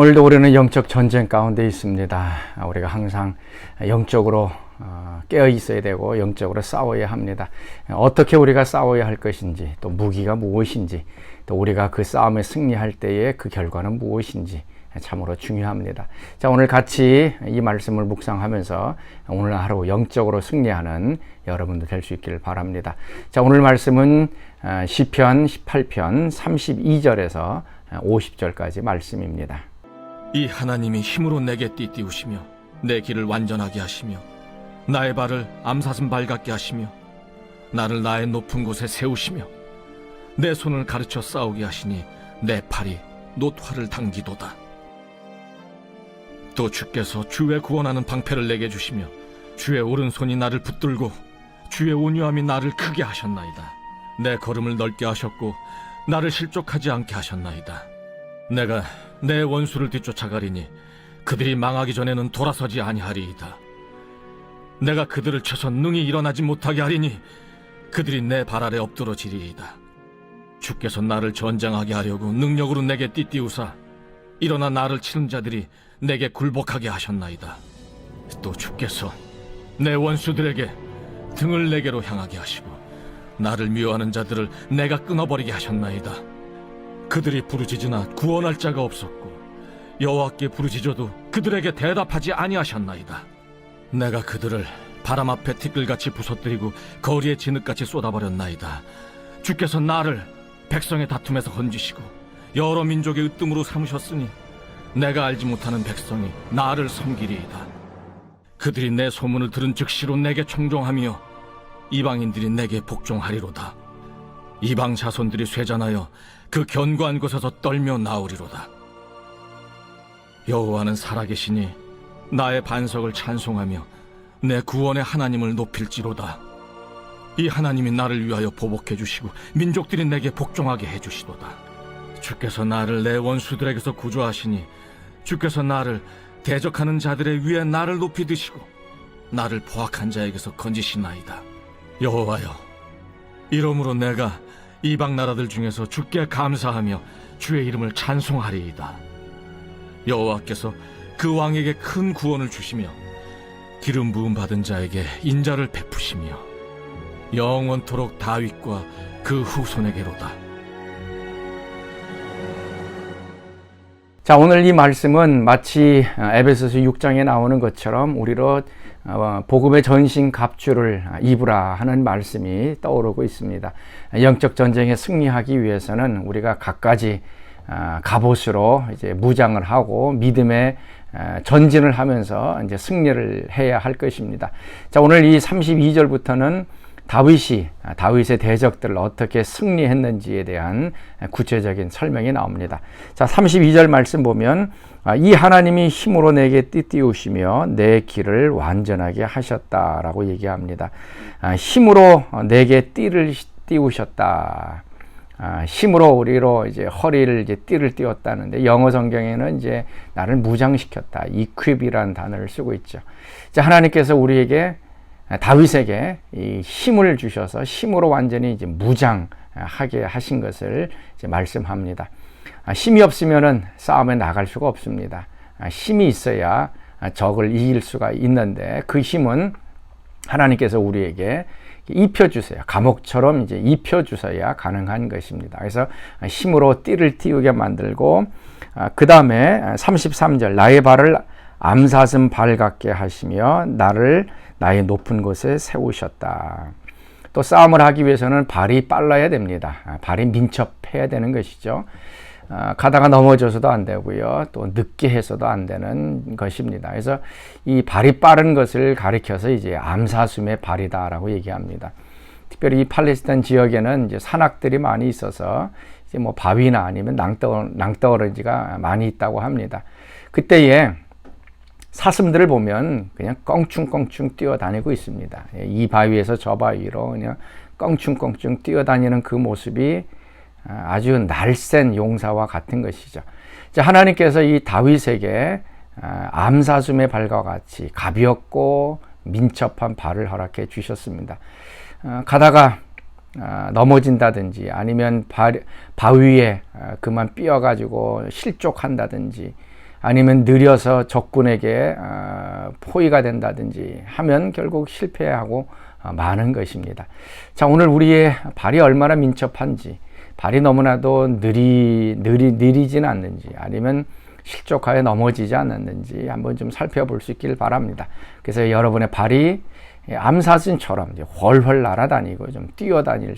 오늘도 우리는 영적 전쟁 가운데 있습니다. 우리가 항상 영적으로 깨어 있어야 되고 영적으로 싸워야 합니다. 어떻게 우리가 싸워야 할 것인지, 또 무기가 무엇인지, 또 우리가 그 싸움에 승리할 때의 그 결과는 무엇인지 참으로 중요합니다. 자, 오늘 같이 이 말씀을 묵상하면서 오늘 하루 영적으로 승리하는 여러분들 될 수 있기를 바랍니다. 자, 오늘 말씀은 시편 18편 32절에서 50절까지 말씀입니다. 이 하나님이 힘으로 내게 띠띠우시며 내 길을 완전하게 하시며 나의 발을 암사슴 발 같게 하시며 나를 나의 높은 곳에 세우시며 내 손을 가르쳐 싸우게 하시니 내 팔이 놋화를 당기도다. 또 주께서 주의 구원하는 방패를 내게 주시며 주의 오른손이 나를 붙들고 주의 온유함이 나를 크게 하셨나이다. 내 걸음을 넓게 하셨고 나를 실족하지 않게 하셨나이다. 내가 내 원수를 뒤쫓아가리니 그들이 망하기 전에는 돌아서지 아니하리이다. 내가 그들을 쳐서 능히 일어나지 못하게 하리니 그들이 내 발 아래 엎드러지리이다. 주께서 나를 전장하게 하려고 능력으로 내게 띠띠우사 일어나 나를 치는 자들이 내게 굴복하게 하셨나이다. 또 주께서 내 원수들에게 등을 내게로 향하게 하시고 나를 미워하는 자들을 내가 끊어버리게 하셨나이다. 그들이 부르짖으나 구원할 자가 없었고 여호와께 부르짖어도 그들에게 대답하지 아니하셨나이다. 내가 그들을 바람 앞에 티끌같이 부서뜨리고 거리에 진흙같이 쏟아버렸나이다. 주께서 나를 백성의 다툼에서 건지시고 여러 민족의 으뜸으로 삼으셨으니 내가 알지 못하는 백성이 나를 섬기리이다. 그들이 내 소문을 들은 즉시로 내게 청종하며 이방인들이 내게 복종하리로다. 이방 자손들이 쇠잔하여 그 견고한 곳에서 떨며 나오리로다. 여호와는 살아계시니 나의 반석을 찬송하며 내 구원의 하나님을 높일지로다. 이 하나님이 나를 위하여 보복해 주시고 민족들이 내게 복종하게 해주시도다. 주께서 나를 내 원수들에게서 구조하시니 주께서 나를 대적하는 자들의 위에 나를 높이 드시고 나를 포악한 자에게서 건지시나이다. 여호와여, 이러므로 내가 이방 나라들 중에서 주께 감사하며 주의 이름을 찬송하리이다. 여호와께서 그 왕에게 큰 구원을 주시며 기름 부음 받은 자에게 인자를 베푸시며 영원토록 다윗과 그 후손에게로다. 자, 오늘 이 말씀은 마치 에베소서 6장에 나오는 것처럼 우리로 복음의 전신 갑주를 입으라 하는 말씀이 떠오르고 있습니다. 영적 전쟁에 승리하기 위해서는 우리가 갖가지 갑옷으로 이제 무장을 하고 믿음의 전진을 하면서 이제 승리를 해야 할 것입니다. 자, 오늘 이 32절부터는 다윗의 대적들을 어떻게 승리했는지에 대한 구체적인 설명이 나옵니다. 자, 32절 말씀 보면 이 하나님이 힘으로 내게 띠띠우시며 내 길을 완전하게 하셨다라고 얘기합니다. 힘으로 내게 띠를 띄우셨다. 힘으로 우리로 이제 허리를 이제 띠를 띄웠다는데 영어 성경에는 이제 나를 무장시켰다. equip이라는 단어를 쓰고 있죠. 자, 하나님께서 우리에게 다윗에게 이 힘을 주셔서 힘으로 완전히 이제 무장하게 하신 것을 이제 말씀합니다. 힘이 없으면은 싸움에 나갈 수가 없습니다. 힘이 있어야 적을 이길 수가 있는데 그 힘은 하나님께서 우리에게 입혀주세요. 감옥처럼 이제 입혀주셔야 가능한 것입니다. 그래서 힘으로 띠를 띄우게 만들고 그 다음에 33절 나의 발을 암사슴 발 같게 하시며 나를 나의 높은 곳에 세우셨다. 또 싸움을 하기 위해서는 발이 빨라야 됩니다. 발이 민첩해야 되는 것이죠. 가다가 넘어져서도 안 되고요. 또 늦게 해서도 안 되는 것입니다. 그래서 이 발이 빠른 것을 가리켜서 이제 암사슴의 발이다라고 얘기합니다. 특별히 이 팔레스타인 지역에는 이제 산악들이 많이 있어서 이제 뭐 바위나 아니면 낭떠러지가 많이 있다고 합니다. 그때에 사슴들을 보면 그냥 껑충껑충 뛰어다니고 있습니다. 이 바위에서 저 바위로 그냥 껑충껑충 뛰어다니는 그 모습이 아주 날쌘 용사와 같은 것이죠. 하나님께서 이 다윗에게 암사슴의 발과 같이 가볍고 민첩한 발을 허락해 주셨습니다. 가다가 넘어진다든지 아니면 바위에 그만 삐어가지고 실족한다든지 아니면 느려서 적군에게 포위가 된다든지 하면 결국 실패하고 마는 것입니다. 자, 오늘 우리의 발이 얼마나 민첩한지, 발이 너무나도 느리지는 않는지, 아니면 실족하여 넘어지지 않았는지 한번 좀 살펴볼 수 있기를 바랍니다. 그래서 여러분의 발이 암사진처럼 훨훨 날아다니고 좀 뛰어다닐,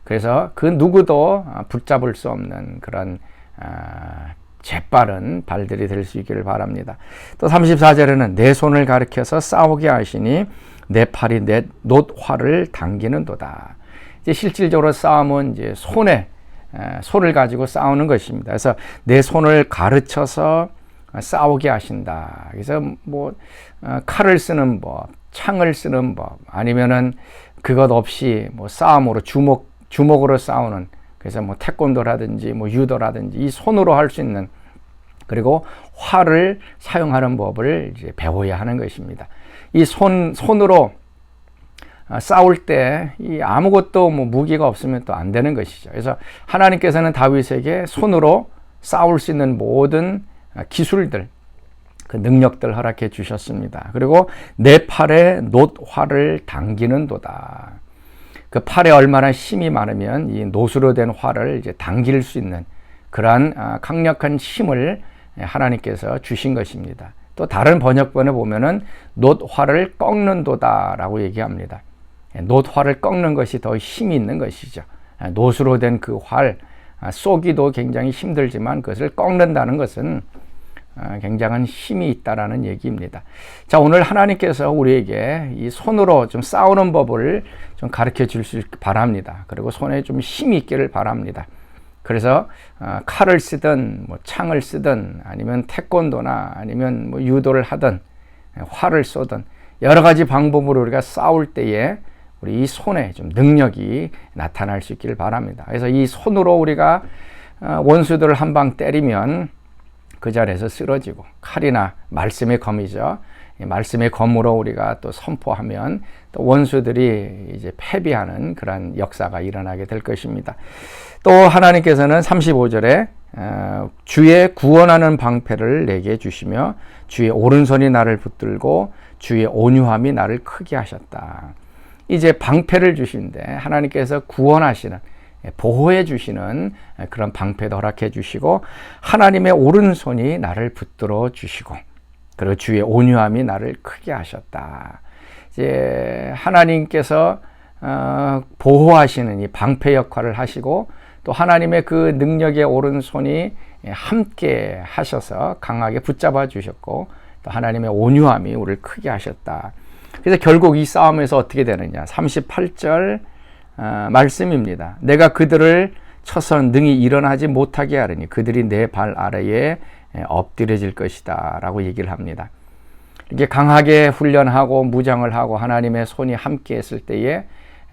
그래서 그 누구도 붙잡을 수 없는 그런 재빠른 발들이 될 수 있기를 바랍니다. 또 34절에는 내 손을 가리켜서 싸우게 하시니 내 팔이 내 놋활을 당기는도다. 이제 실질적으로 싸움은 이제 손을 가지고 싸우는 것입니다. 그래서 내 손을 가르쳐서 싸우게 하신다. 그래서 뭐 칼을 쓰는 법, 창을 쓰는 법, 아니면은 그것 없이 뭐 싸움으로 주먹으로 싸우는, 그래서 뭐 태권도라든지 뭐 유도라든지 이 손으로 할 수 있는, 그리고 활을 사용하는 법을 이제 배워야 하는 것입니다. 이 손으로 싸울 때 이 아무것도 뭐 무기가 없으면 또 안 되는 것이죠. 그래서 하나님께서는 다윗에게 손으로 싸울 수 있는 모든 기술들, 그 능력들 허락해 주셨습니다. 그리고 내 팔에 놋활을 당기는도다. 그 팔에 얼마나 힘이 많으면 이 놋으로 된 활을 이제 당길 수 있는 그러한 강력한 힘을 하나님께서 주신 것입니다. 또 다른 번역본에 보면은 놋활을 꺾는도다라고 얘기합니다. 놋활을 꺾는 것이 더 힘이 있는 것이죠. 놋으로 된 그 활 쏘기도 굉장히 힘들지만 그것을 꺾는다는 것은 굉장한 힘이 있다라는 얘기입니다. 자, 오늘 하나님께서 우리에게 이 손으로 좀 싸우는 법을 좀 가르쳐 주실 바랍니다. 그리고 손에 좀 힘이 있기를 바랍니다. 그래서 칼을 쓰든 뭐 창을 쓰든 아니면 태권도나 아니면 뭐 유도를 하든 활을 쏘든 여러 가지 방법으로 우리가 싸울 때에 우리 이 손에 좀 능력이 나타날 수 있기를 바랍니다. 그래서 이 손으로 우리가 원수들을 한 방 때리면 그 자리에서 쓰러지고, 칼이나 말씀의 검이죠. 말씀의 검으로 우리가 또 선포하면 또 원수들이 이제 패배하는 그런 역사가 일어나게 될 것입니다. 또 하나님께서는 35절에 주의 구원하는 방패를 내게 주시며 주의 오른손이 나를 붙들고 주의 온유함이 나를 크게 하셨다. 이제 방패를 주시는데 하나님께서 구원하시는, 보호해 주시는 그런 방패도 허락해 주시고, 하나님의 오른손이 나를 붙들어 주시고, 그리고 주의 온유함이 나를 크게 하셨다. 이제 하나님께서 보호하시는 이 방패 역할을 하시고, 또 하나님의 그 능력의 오른손이 함께 하셔서 강하게 붙잡아 주셨고, 또 하나님의 온유함이 우리를 크게 하셨다. 그래서 결국 이 싸움에서 어떻게 되느냐, 38절 말씀입니다. 내가 그들을 쳐서 능히 일어나지 못하게 하리니 그들이 내 발 아래에 엎드려질 것이다 라고 얘기를 합니다. 이렇게 강하게 훈련하고 무장을 하고 하나님의 손이 함께 했을 때에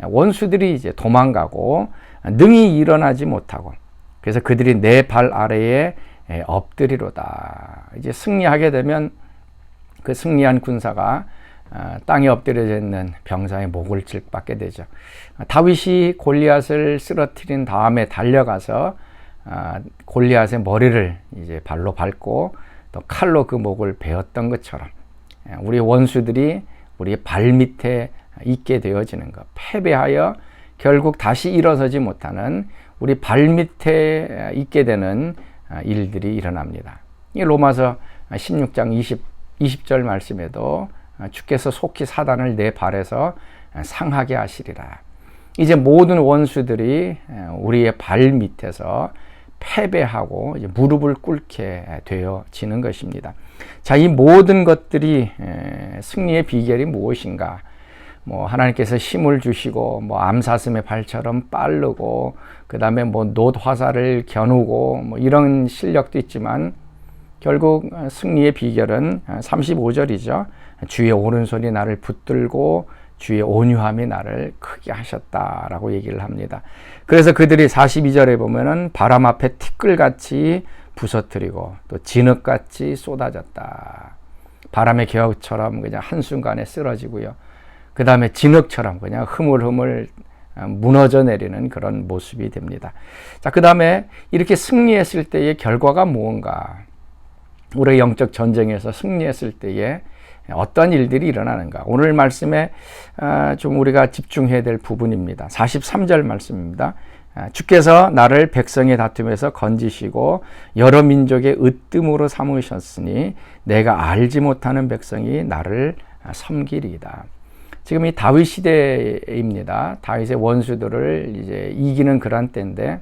원수들이 이제 도망가고 능히 일어나지 못하고, 그래서 그들이 내 발 아래에 엎드리로다. 이제 승리하게 되면 그 승리한 군사가 땅에 엎드려져 있는 병사의 목을 질받게 되죠. 다윗이 골리앗을 쓰러뜨린 다음에 달려가서 골리앗의 머리를 이제 발로 밟고 또 칼로 그 목을 베었던 것처럼 우리 원수들이 우리 발 밑에 있게 되어지는 것, 패배하여 결국 다시 일어서지 못하는 우리 발 밑에 있게 되는 일들이 일어납니다. 이 로마서 16장 20절 말씀에도 주께서 속히 사단을 내 발에서 상하게 하시리라. 이제 모든 원수들이 우리의 발 밑에서 패배하고 이제 무릎을 꿇게 되어지는 것입니다. 자, 이 모든 것들이 승리의 비결이 무엇인가? 뭐 하나님께서 힘을 주시고 뭐 암사슴의 발처럼 빠르고 그다음에 뭐 놋화살을 겨누고 뭐 이런 실력도 있지만 결국 승리의 비결은 35절이죠. 주의 오른손이 나를 붙들고 주의 온유함이 나를 크게 하셨다라고 얘기를 합니다. 그래서 그들이 42절에 보면은 바람 앞에 티끌같이 부서뜨리고 또 진흙같이 쏟아졌다. 바람의 격처럼 그냥 한순간에 쓰러지고요. 그 다음에 진흙처럼 그냥 흐물흐물 무너져 내리는 그런 모습이 됩니다. 자, 그 다음에 이렇게 승리했을 때의 결과가 무언가? 우리의 영적 전쟁에서 승리했을 때에 어떤 일들이 일어나는가. 오늘 말씀에 좀 우리가 집중해야 될 부분입니다. 43절 말씀입니다. 주께서 나를 백성의 다툼에서 건지시고 여러 민족의 으뜸으로 삼으셨으니 내가 알지 못하는 백성이 나를 섬기리이다. 지금 이 다윗 시대입니다. 다윗의 원수들을 이제 이기는 그런 때인데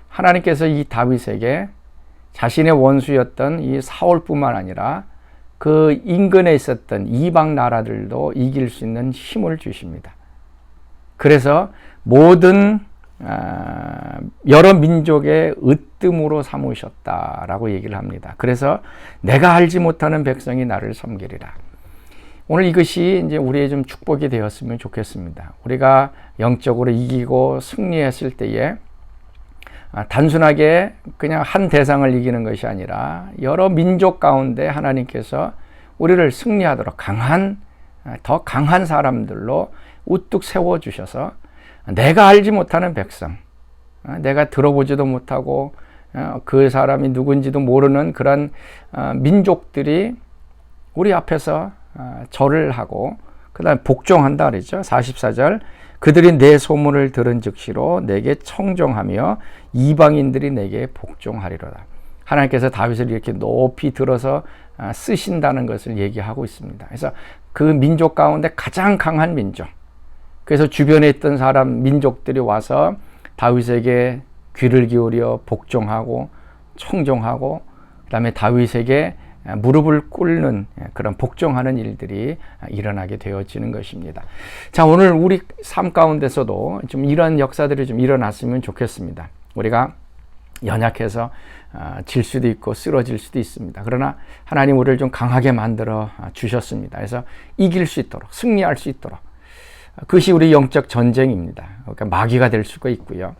하나님께서 이 다윗에게 자신의 원수였던 이 사울뿐만 아니라 그 인근에 있었던 이방 나라들도 이길 수 있는 힘을 주십니다. 그래서 모든 여러 민족의 으뜸으로 삼으셨다라고 얘기를 합니다. 그래서 내가 알지 못하는 백성이 나를 섬기리라. 오늘 이것이 이제 우리의 좀 축복이 되었으면 좋겠습니다. 우리가 영적으로 이기고 승리했을 때에 단순하게 그냥 한 대상을 이기는 것이 아니라 여러 민족 가운데 하나님께서 우리를 승리하도록 더 강한 사람들로 우뚝 세워주셔서 내가 알지 못하는 백성, 내가 들어보지도 못하고 그 사람이 누군지도 모르는 그런 민족들이 우리 앞에서 절을 하고 그 다음에 복종한다 그랬죠. 44절 그들이 내 소문을 들은 즉시로 내게 청종하며 이방인들이 내게 복종하리로다. 하나님께서 다윗을 이렇게 높이 들어서 쓰신다는 것을 얘기하고 있습니다. 그래서 그 민족 가운데 가장 강한 민족, 그래서 주변에 있던 민족들이 와서 다윗에게 귀를 기울여 복종하고 청종하고 그 다음에 다윗에게 무릎을 꿇는 그런 복종하는 일들이 일어나게 되어지는 것입니다. 자, 오늘 우리 삶 가운데서도 좀 이런 역사들이 좀 일어났으면 좋겠습니다. 우리가 연약해서 질 수도 있고 쓰러질 수도 있습니다. 그러나 하나님 우리를 좀 강하게 만들어 주셨습니다. 그래서 이길 수 있도록, 승리할 수 있도록. 그것이 우리 영적 전쟁입니다. 그러니까 마귀가 될 수가 있고요.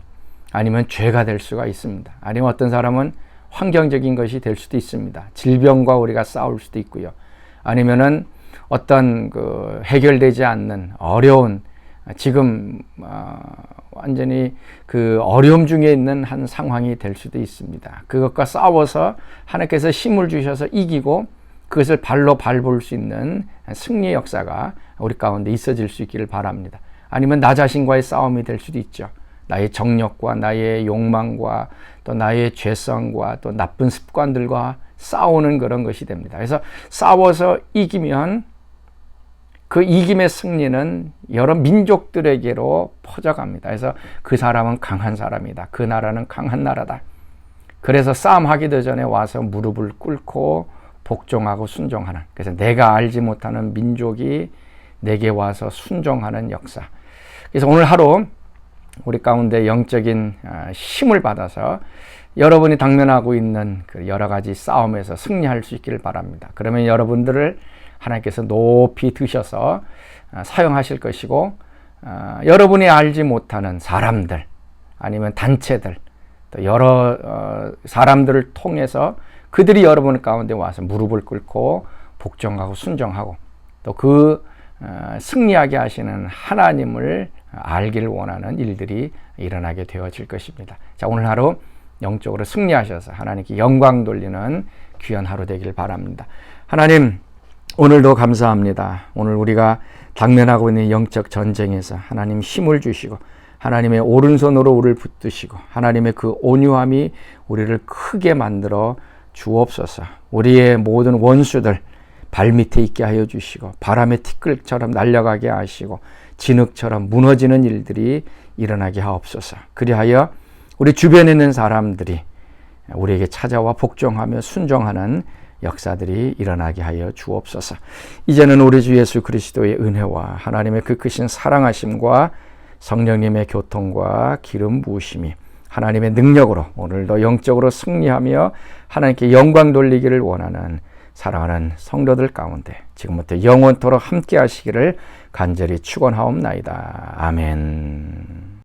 아니면 죄가 될 수가 있습니다. 아니면 어떤 사람은 환경적인 것이 될 수도 있습니다. 질병과 우리가 싸울 수도 있고요. 아니면은 어떤 그 해결되지 않는 어려운 지금 완전히 그 어려움 중에 있는 한 상황이 될 수도 있습니다. 그것과 싸워서 하나님께서 힘을 주셔서 이기고 그것을 발로 밟을 수 있는 승리의 역사가 우리 가운데 있어질 수 있기를 바랍니다. 아니면 나 자신과의 싸움이 될 수도 있죠. 나의 정력과 나의 욕망과 또 나의 죄성과 또 나쁜 습관들과 싸우는 그런 것이 됩니다. 그래서 싸워서 이기면 그 이김의 승리는 여러 민족들에게로 퍼져갑니다. 그래서 그 사람은 강한 사람이다. 그 나라는 강한 나라다. 그래서 싸움하기도 전에 와서 무릎을 꿇고 복종하고 순종하는, 그래서 내가 알지 못하는 민족이 내게 와서 순종하는 역사. 그래서 오늘 하루 우리 가운데 영적인 힘을 받아서 여러분이 당면하고 있는 그 여러 가지 싸움에서 승리할 수 있기를 바랍니다. 그러면 여러분들을 하나님께서 높이 드셔서 사용하실 것이고, 여러분이 알지 못하는 사람들 아니면 단체들 또 여러 사람들을 통해서 그들이 여러분 가운데 와서 무릎을 꿇고 복종하고 순종하고 또 그 승리하게 하시는 하나님을 알기를 원하는 일들이 일어나게 되어질 것입니다. 자, 오늘 하루 영적으로 승리하셔서 하나님께 영광 돌리는 귀한 하루 되길 바랍니다. 하나님, 오늘도 감사합니다. 오늘 우리가 당면하고 있는 영적 전쟁에서 하나님 힘을 주시고 하나님의 오른손으로 우리를 붙드시고 하나님의 그 온유함이 우리를 크게 만들어 주옵소서. 우리의 모든 원수들 발밑에 있게 하여 주시고 바람의 티끌처럼 날아가게 하시고 진흙처럼 무너지는 일들이 일어나게 하옵소서. 그리하여 우리 주변에 있는 사람들이 우리에게 찾아와 복종하며 순종하는 역사들이 일어나게 하여 주옵소서. 이제는 우리 주 예수 그리스도의 은혜와 하나님의 그 크신 사랑하심과 성령님의 교통과 기름 부으심이 하나님의 능력으로 오늘도 영적으로 승리하며 하나님께 영광 돌리기를 원하는 사랑하는 성도들 가운데 지금부터 영원토록 함께 하시기를 간절히 축원하옵나이다. 아멘.